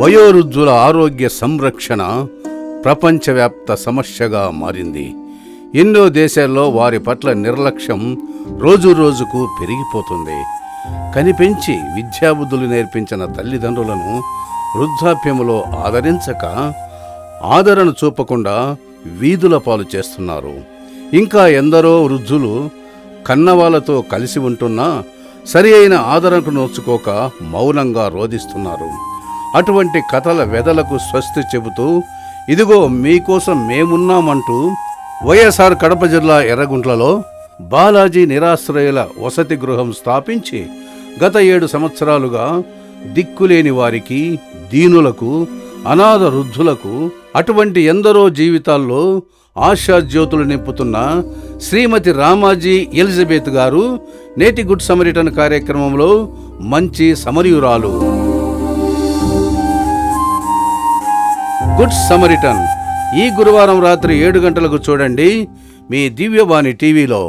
వయోవృద్ధుల ఆరోగ్య సంరక్షణ ప్రపంచవ్యాప్త సమస్యగా మారింది. ఎన్నో దేశాల్లో వారి పట్ల నిర్లక్ష్యం రోజురోజుకు పెరిగిపోతుంది. కనిపెంచి విద్యాబుద్ధులు నేర్పించిన తల్లిదండ్రులను వృద్ధాప్యములో ఆదరించక, ఆదరణ చూపకుండా వీధుల పాలు చేస్తున్నారు. ఇంకా ఎందరో వృద్ధులు కన్నవాళ్లతో కలిసి ఉంటున్నా సరి అయిన ఆదరణకు నోచుకోక మౌనంగా రోధిస్తున్నారు. అటువంటి కథల వెదలకు స్వస్తి చెబుతూ, ఇదిగో మీకోసం మేమున్నామంటూ వైఎస్ఆర్ కడప జిల్లా ఎర్రగుంట్లలో బాలాజీ నిరాశ్రయుల వసతి గృహం స్థాపించి గత 7 సంవత్సరాలుగా దిక్కులేని వారికి, దీనులకు, అనాథ వృద్ధులకు, అటువంటి ఎందరో జీవితాల్లో ఆశాజ్యోతులు నింపుతున్న శ్రీమతి రామాజీ ఎలిజబెత్ గారు నేటి గుడ్ సమరిటన్ కార్యక్రమంలో మంచి సమరయురాలు. గుడ్ సమరిటన్ ఈ గురువారం రాత్రి 7 గంటలకు చూడండి మీ దివ్యవాణి టీవీలో.